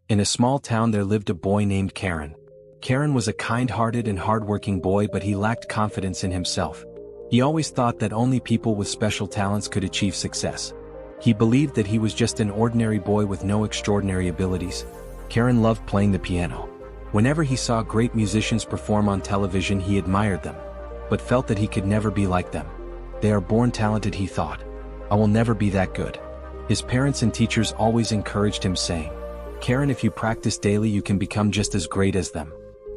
In a small town there lived a boy named Karen. Karen was a kind-hearted and hard-working boy, but he lacked confidence in himself. He always thought that only people with special talents could achieve success. He believed that he was just an ordinary boy with no extraordinary abilities. Karen loved playing the piano. Whenever he saw great musicians perform on television, he admired them, but felt that he could never be like them. They are born talented, he thought. I will never be that good. His parents and teachers always encouraged him, saying, Karen, if you practice daily you can become just as great as them.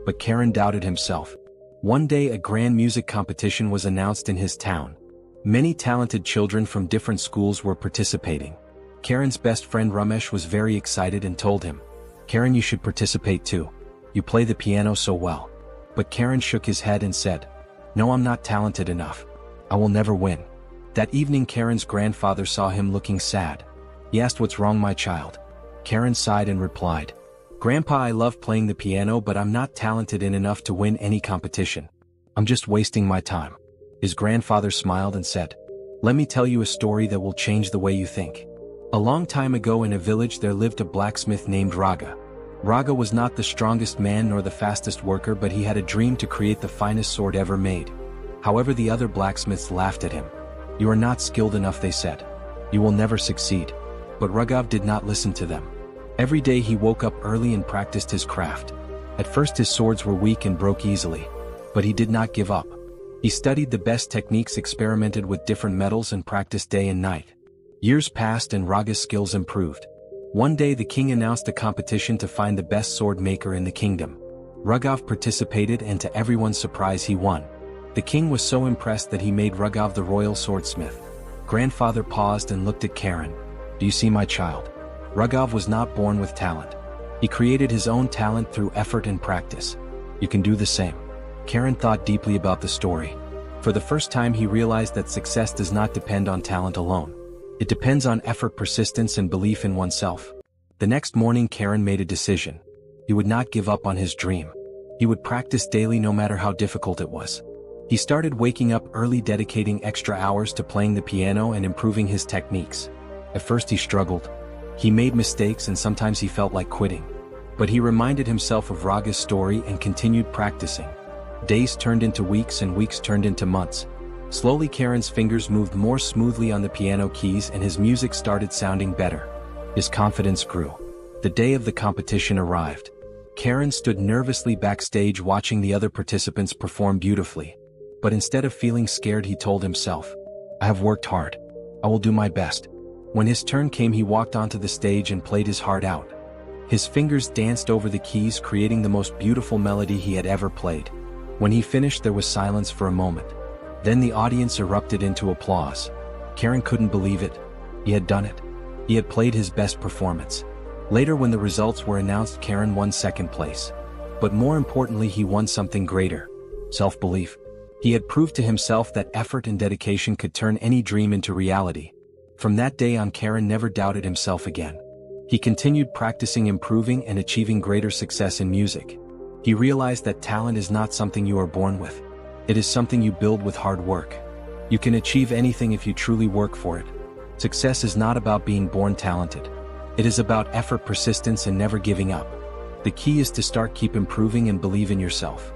But Karen doubted himself. One day a grand music competition was announced in his town. Many talented children from different schools were participating. Karen's best friend Ramesh was very excited and told him, Karen, you should participate too. You play the piano so well. But Karen shook his head and said, No, I'm not talented enough. I will never win. That evening Karen's grandfather saw him looking sad. He asked, What's wrong, my child? Karen sighed and replied, Grandpa, I love playing the piano, but I'm not talented enough to win any competition. I'm just wasting my time. His grandfather smiled and said, Let me tell you a story that will change the way you think. A long time ago in a village there lived a blacksmith named Raga. Raga was not the strongest man nor the fastest worker, but he had a dream to create the finest sword ever made. However, the other blacksmiths laughed at him. You are not skilled enough, they said. You will never succeed. But Raghav did not listen to them. Every day he woke up early and practiced his craft. At first his swords were weak and broke easily. But he did not give up. He studied the best techniques, experimented with different metals, and practiced day and night. Years passed and Raga's skills improved. One day the king announced a competition to find the best sword maker in the kingdom. Raghav participated, and to everyone's surprise he won. The king was so impressed that he made Raghav the royal swordsmith. Grandfather paused and looked at Karen. Do you see, my child? Raghav was not born with talent. He created his own talent through effort and practice. You can do the same. Karen thought deeply about the story. For the first time he realized that success does not depend on talent alone. It depends on effort, persistence, and belief in oneself. The next morning Karen made a decision. He would not give up on his dream. He would practice daily no matter how difficult it was. He started waking up early, dedicating extra hours to playing the piano and improving his techniques. At first he struggled. He made mistakes and sometimes he felt like quitting. But he reminded himself of Raga's story and continued practicing. Days turned into weeks and weeks turned into months. Slowly Karen's fingers moved more smoothly on the piano keys and his music started sounding better. His confidence grew. The day of the competition arrived. Karen stood nervously backstage watching the other participants perform beautifully. But instead of feeling scared, he told himself, I have worked hard. I will do my best. When his turn came, he walked onto the stage and played his heart out. His fingers danced over the keys, creating the most beautiful melody he had ever played. When he finished, there was silence for a moment. Then the audience erupted into applause. Karen couldn't believe it. He had done it. He had played his best performance. Later, when the results were announced, Karen won second place. But more importantly, he won something greater: self-belief. He had proved to himself that effort and dedication could turn any dream into reality. From that day on, Karen never doubted himself again. He continued practicing, improving, and achieving greater success in music. He realized that talent is not something you are born with. It is something you build with hard work. You can achieve anything if you truly work for it. Success is not about being born talented. It is about effort, persistence, and never giving up. The key is to keep improving and believe in yourself.